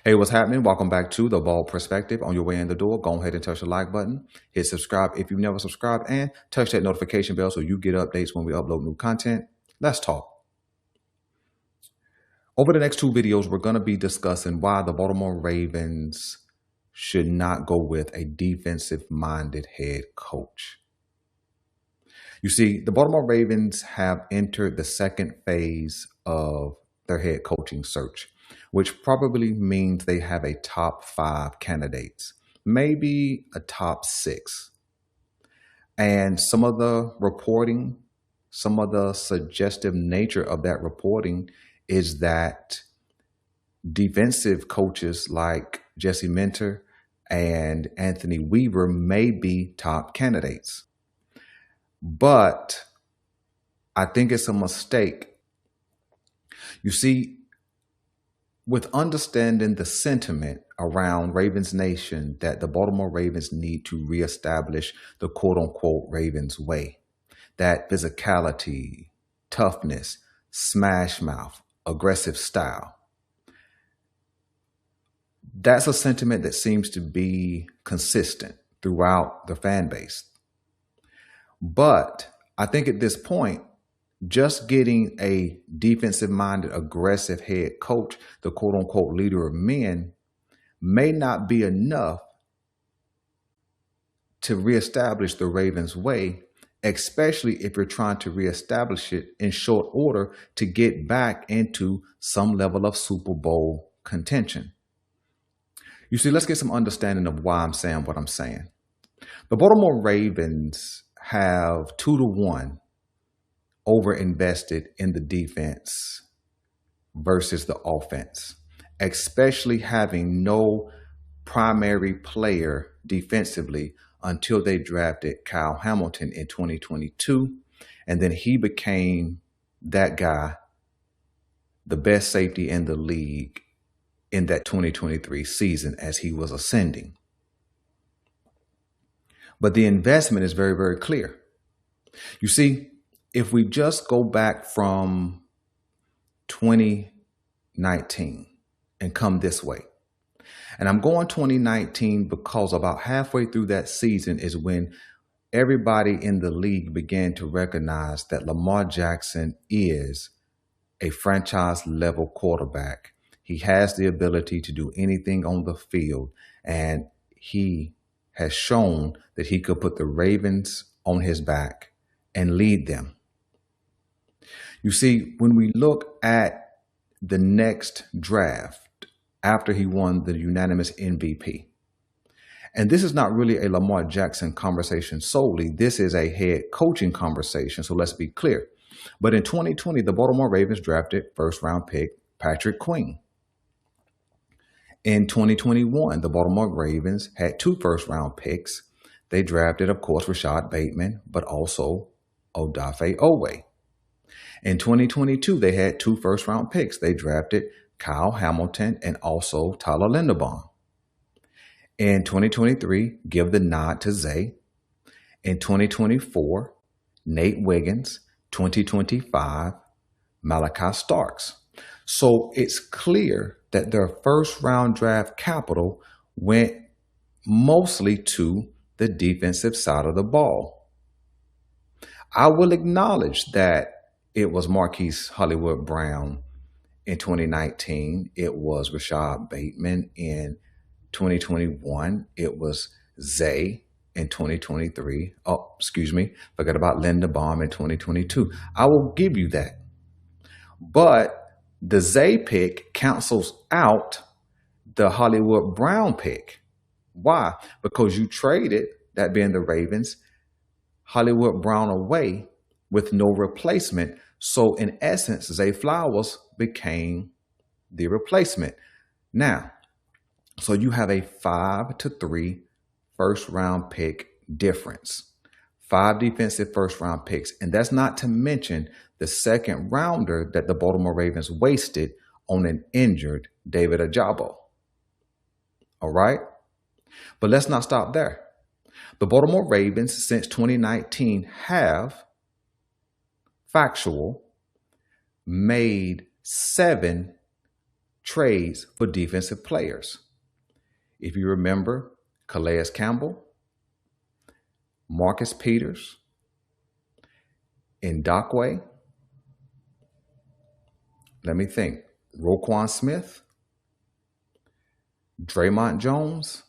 Hey, what's happening? Welcome back to The Bald Perspective. On your way in the door, go ahead and touch the like button. Hit subscribe if you've never subscribed, and touch that notification bell so you get updates when we upload new content. Let's talk. Over the next two videos, we're going to be discussing why the Baltimore Ravens should not go with a defensive-minded head coach. You see, the Baltimore Ravens have entered the second phase of their head coaching search, which probably means they have a top 5 candidates, maybe a top 6. And some of the reporting, some of the suggestive nature of that reporting is that defensive coaches like Jesse Minter and Anthony Weaver may be top candidates. But I think it's a mistake. You see, with understanding the sentiment around Ravens Nation that the Baltimore Ravens need to reestablish the quote-unquote Ravens way, that physicality, toughness, smash mouth, aggressive style. That's a sentiment that seems to be consistent throughout the fan base. But I think at this point, just getting a defensive-minded, aggressive head coach, the quote-unquote leader of men, may not be enough to reestablish the Ravens way, especially if you're trying to reestablish it in short order to get back into some level of Super Bowl contention. You see, let's get some understanding of why I'm saying what I'm saying. The Baltimore Ravens have 2-1 overinvested in the defense versus the offense, especially having no primary player defensively until they drafted Kyle Hamilton in 2022. And then he became that guy, the best safety in the league in that 2023 season as he was ascending. But the investment is very, very clear. You see, if we just go back from 2019 and come this way, and I'm going 2019 because about halfway through that season is when everybody in the league began to recognize that Lamar Jackson is a franchise level quarterback. He has the ability to do anything on the field, and he has shown that he could put the Ravens on his back and lead them. You see, when we look at the next draft after he won the unanimous MVP, and this is not really a Lamar Jackson conversation solely, this is a head coaching conversation, so let's be clear. But in 2020, the Baltimore Ravens drafted first-round pick Patrick Queen. In 2021, the Baltimore Ravens had 2 first-round picks. They drafted, of course, Rashad Bateman, but also Odafe Oweh. In 2022, they had 2 first-round picks. They drafted Kyle Hamilton and also Tyler Linderbaum. In 2023, give the nod to Zay. In 2024, Nate Wiggins. 2025, Malachi Starks. So it's clear that their first-round draft capital went mostly to the defensive side of the ball. I will acknowledge that it was Marquise Hollywood Brown in 2019. It was Rashad Bateman in 2021. It was Zay in 2023. Forget about Linderbaum in 2022. I will give you that. But the Zay pick cancels out the Hollywood Brown pick. Why? Because you traded, that being the Ravens, Hollywood Brown away with no replacement. So in essence, Zay Flowers became the replacement. Now, so you have a 5-3 first-round pick difference. 5 defensive first-round picks. And that's not to mention the second rounder that the Baltimore Ravens wasted on an injured David Ojabo. All right? But let's not stop there. The Baltimore Ravens since 2019 have made 7 trades for defensive players. If you remember, Calais Campbell, Marcus Peters, Ndakwe, let me think, Roquan Smith, Draymond Jones,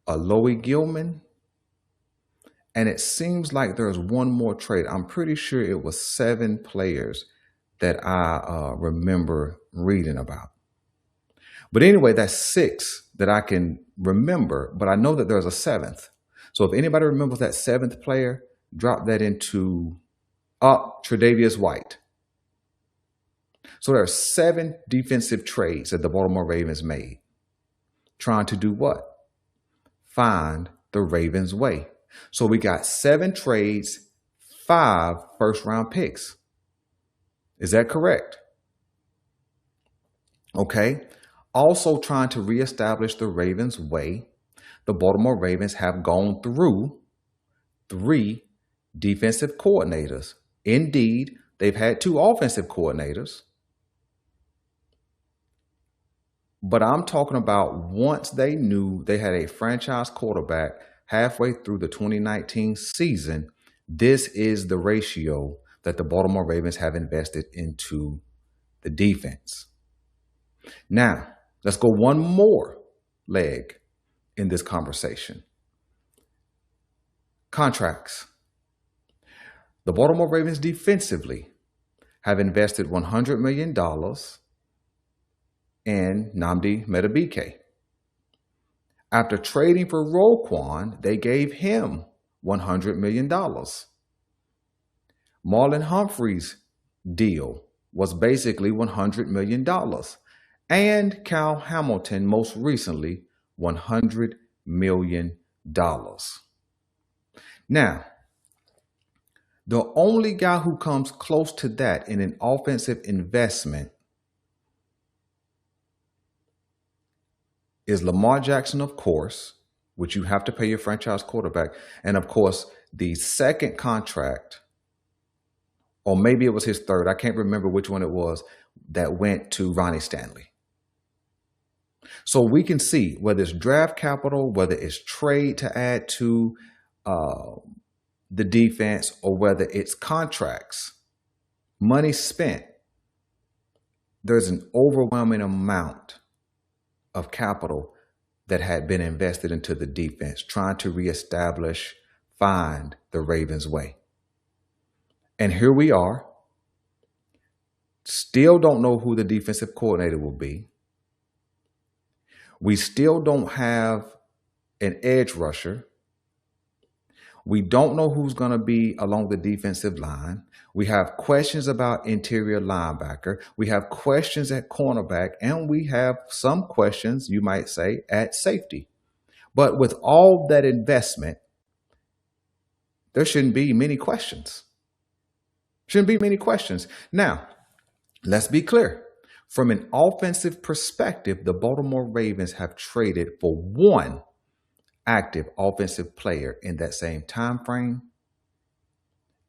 Aloy Gilman, and it seems like there's one more trade. I'm pretty sure it was 7 players that I remember reading about. But anyway, that's 6 that I can remember, but I know that there's a 7th. So if anybody remembers that 7th player, drop that into Tre'Davious White. So there are 7 defensive trades that the Baltimore Ravens made. Trying to do what? Find the Ravens' way. So we got 7 trades, 5 first-round picks. Is that correct? Okay. Also trying to reestablish the Ravens' way, the Baltimore Ravens have gone through 3 defensive coordinators. Indeed, they've had 2 offensive coordinators. But I'm talking about once they knew they had a franchise quarterback halfway through the 2019 season, this is the ratio that the Baltimore Ravens have invested into the defense. Now, let's go one more leg in this conversation. Contracts. The Baltimore Ravens defensively have invested $100 million in Nnamdi Madubuike. After trading for Roquan, they gave him $100 million. Marlon Humphrey's deal was basically $100 million. And Cal Hamilton, most recently, $100 million. Now, the only guy who comes close to that in an offensive investment is Lamar Jackson, of course, which you have to pay your franchise quarterback. And of course, the second contract, or maybe it was his third, I can't remember which one it was, that went to Ronnie Stanley. So we can see whether it's draft capital, whether it's trade to add to the defense, or whether it's contracts, money spent, there's an overwhelming amount of capital that had been invested into the defense, trying to reestablish, find the Ravens' way. And here we are, still don't know who the defensive coordinator will be. We still don't have an edge rusher. We don't know who's going to be along the defensive line. We have questions about interior linebacker. We have questions at cornerback, and we have some questions, you might say, at safety. But with all that investment, there shouldn't be many questions. Now, let's be clear. From an offensive perspective, the Baltimore Ravens have traded for 1 active offensive player in that same time frame,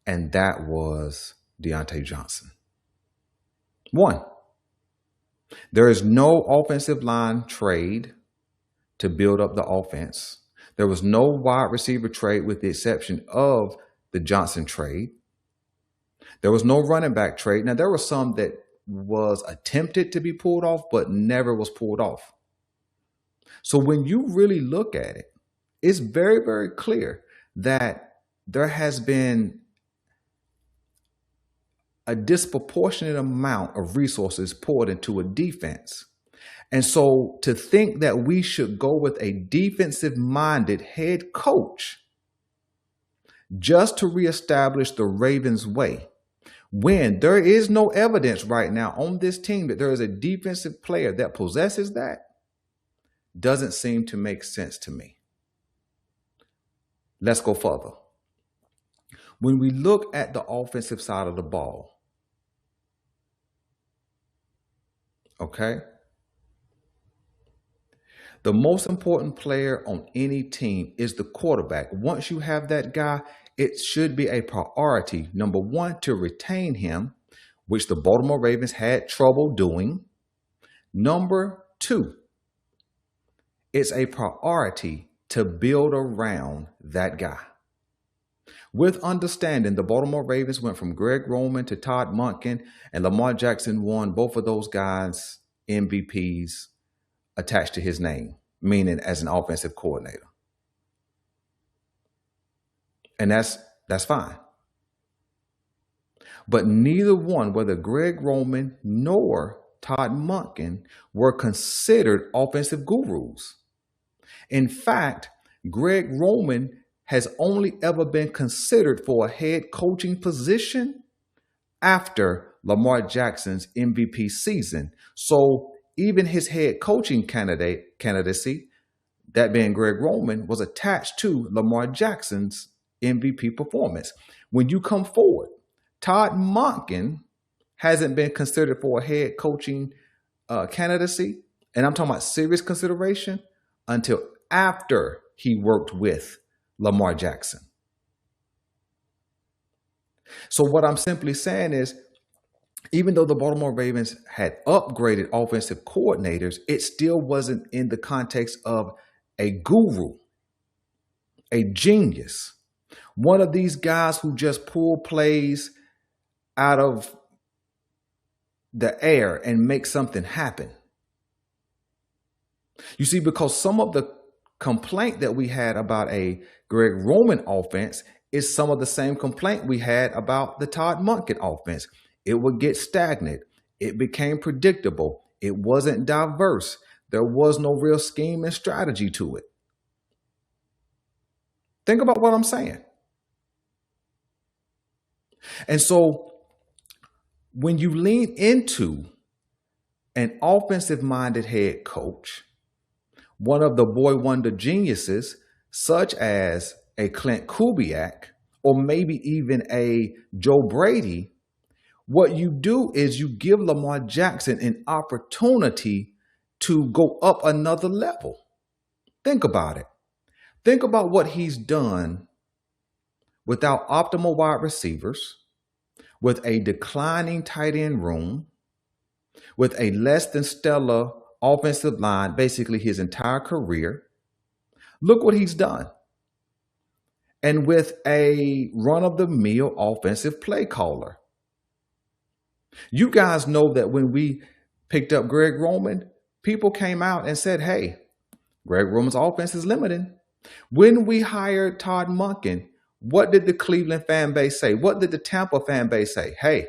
and that was Deontay Johnson. 1. There is no offensive line trade to build up the offense. There was no wide receiver trade with the exception of the Johnson trade. There was no running back trade. Now, there was some that was attempted to be pulled off, but never was pulled off. So when you really look at it, it's very, very clear that there has been a disproportionate amount of resources poured into a defense. And so to think that we should go with a defensive-minded head coach just to reestablish the Ravens' way, when there is no evidence right now on this team that there is a defensive player that possesses that, doesn't seem to make sense to me. Let's go further. When we look at the offensive side of the ball, okay, the most important player on any team is the quarterback. Once you have that guy, it should be a priority, number 1, to retain him, which the Baltimore Ravens had trouble doing. Number two, it's a priority to build around that guy. With understanding, the Baltimore Ravens went from Greg Roman to Todd Monken, and Lamar Jackson won both of those guys MVPs attached to his name, meaning as an offensive coordinator. And that's fine. But neither one, whether Greg Roman nor Todd Monken, were considered offensive gurus. In fact, Greg Roman has only ever been considered for a head coaching position after Lamar Jackson's MVP season. So even his head coaching candidacy, that being Greg Roman, was attached to Lamar Jackson's MVP performance. When you come forward, Todd Monken hasn't been considered for a head coaching candidacy, and I'm talking about serious consideration, until after he worked with Lamar Jackson. So what I'm simply saying is, even though the Baltimore Ravens had upgraded offensive coordinators, it still wasn't in the context of a guru, a genius, one of these guys who just pull plays out of the air and make something happen. You see, because some of the complaint that we had about a Greg Roman offense is some of the same complaint we had about the Todd Monken offense. It would get stagnant. It became predictable. It wasn't diverse. There was no real scheme and strategy to it. Think about what I'm saying. And so when you lean into an offensive-minded head coach, one of the boy wonder geniuses, such as a Clint Kubiak, or maybe even a Joe Brady, what you do is you give Lamar Jackson an opportunity to go up another level. Think about it. Think about what he's done without optimal wide receivers, with a declining tight end room, with a less than stellar offensive line basically his entire career. Look what he's done. And with a run-of-the-mill offensive play caller. You guys know that when we picked up Greg Roman, people came out and said, hey, Greg Roman's offense is limiting. When we hired Todd Monken, what did the Cleveland fan base say? What did the Tampa fan base say? Hey,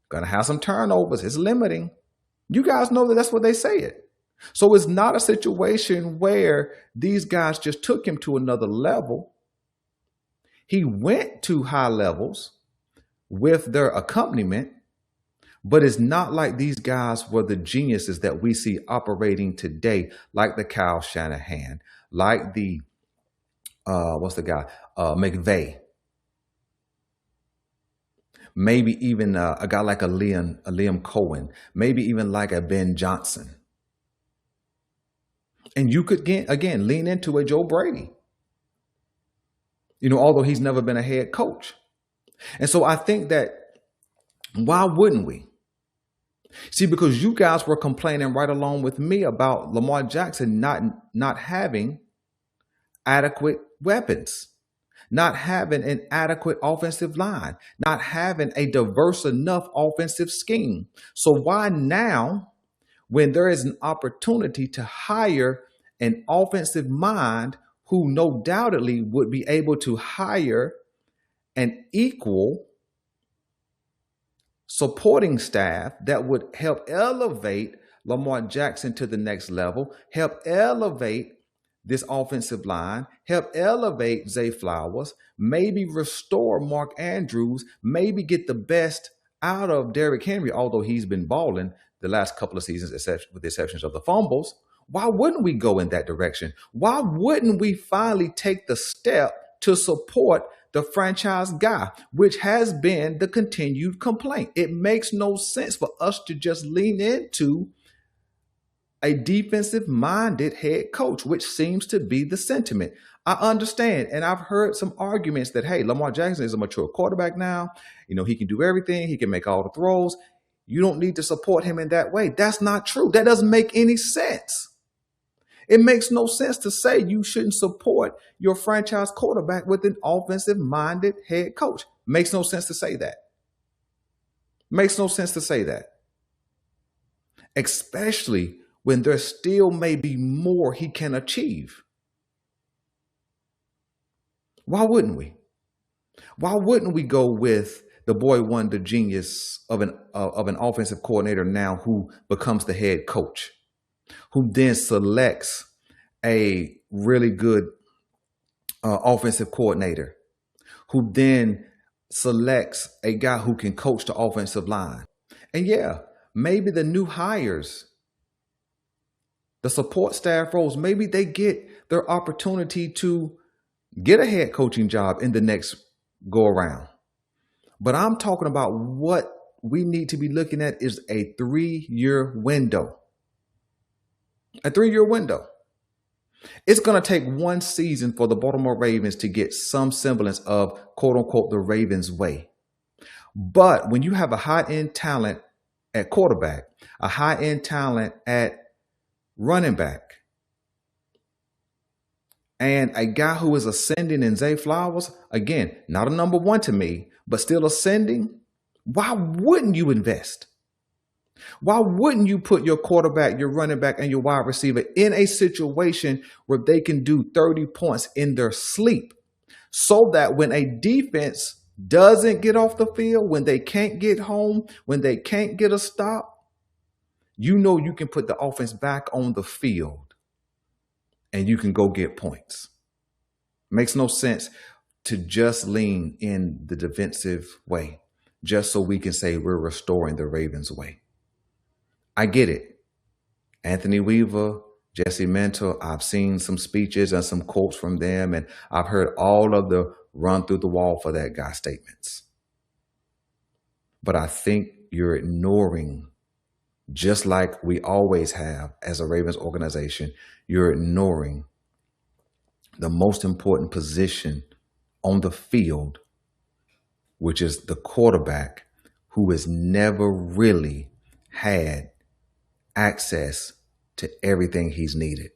gonna have some turnovers. It's limiting. You guys know that that's what they say it. So it's not a situation where these guys just took him to another level. He went to high levels with their accompaniment, but it's not like these guys were the geniuses that we see operating today, like the Kyle Shanahan, like the McVay. Maybe even a guy like a Liam Cohen, maybe even like a Ben Johnson. And you could, again, lean into a Joe Brady, although he's never been a head coach. And so I think that, why wouldn't we? See, because you guys were complaining right along with me about Lamar Jackson not having adequate weapons, not having an adequate offensive line, not having a diverse enough offensive scheme. So why now, when there is an opportunity to hire an offensive mind who no doubtedly would be able to hire an equal supporting staff that would help elevate Lamar Jackson to the next level, help elevate this offensive line, help elevate Zay Flowers, maybe restore Mark Andrews, maybe get the best out of Derrick Henry, although he's been balling the last couple of seasons, with the exceptions of the fumbles. Why wouldn't we go in that direction? Why wouldn't we finally take the step to support the franchise guy, which has been the continued complaint? It makes no sense for us to just lean into a defensive-minded head coach, which seems to be the sentiment. I understand, and I've heard some arguments that, hey, Lamar Jackson is a mature quarterback now. He can do everything. He can make all the throws. You don't need to support him in that way. That's not true. That doesn't make any sense. It makes no sense to say you shouldn't support your franchise quarterback with an offensive-minded head coach. Makes no sense to say that. Makes no sense to say that. Especially when there still may be more he can achieve. Why wouldn't we? Why wouldn't we go with the boy wonder genius of an offensive coordinator now who becomes the head coach, who then selects a really good offensive coordinator, who then selects a guy who can coach the offensive line? And yeah, maybe the new hires, the support staff roles, maybe they get their opportunity to get a head coaching job in the next go around. But I'm talking about what we need to be looking at is a 3-year window. A 3-year window. It's going to take one season for the Baltimore Ravens to get some semblance of, quote unquote, the Ravens way. But when you have a high-end talent at quarterback, a high-end talent at running back, and a guy who is ascending in Zay Flowers, again, not a number one to me, but still ascending, why wouldn't you invest? Why wouldn't you put your quarterback, your running back, and your wide receiver in a situation where they can do 30 points in their sleep so that when a defense doesn't get off the field, when they can't get home, when they can't get a stop, you know you can put the offense back on the field and you can go get points. Makes no sense to just lean in the defensive way, just so we can say we're restoring the Ravens way. I get it. Anthony Weaver, Jesse Mentor, I've seen some speeches and some quotes from them, and I've heard all of the run through the wall for that guy statements. But I think you're ignoring, just like we always have as a Ravens organization, you're ignoring the most important position on the field, which is the quarterback, who has never really had access to everything he's needed.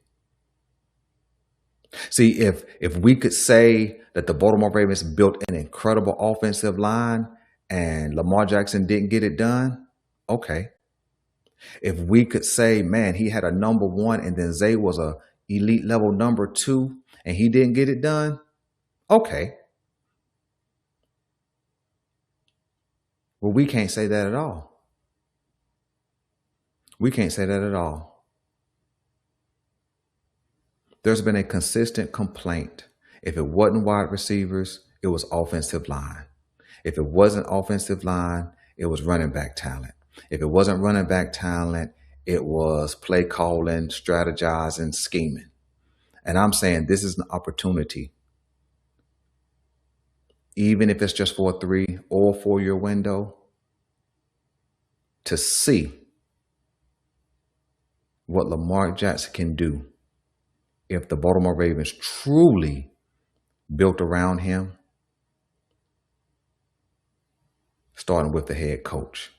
See, if we could say that the Baltimore Ravens built an incredible offensive line and Lamar Jackson didn't get it done, okay. If we could say, man, he had a number one and then Zay was a elite level number 2 and he didn't get it done, okay. Well, we can't say that at all. We can't say that at all. There's been a consistent complaint. If it wasn't wide receivers, it was offensive line. If it wasn't offensive line, it was running back talent. If it wasn't running back talent, it was play calling, strategizing, scheming. And I'm saying this is an opportunity, even if it's just for a 3 or 4 year window, to see what Lamar Jackson can do if the Baltimore Ravens truly built around him, starting with the head coach.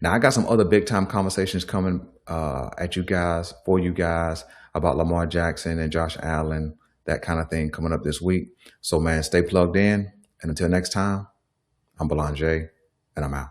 Now, I got some other big time conversations coming at you guys, for you guys, about Lamar Jackson and Josh Allen, that kind of thing coming up this week. So, man, stay plugged in. And until next time, I'm Belanger, and I'm out.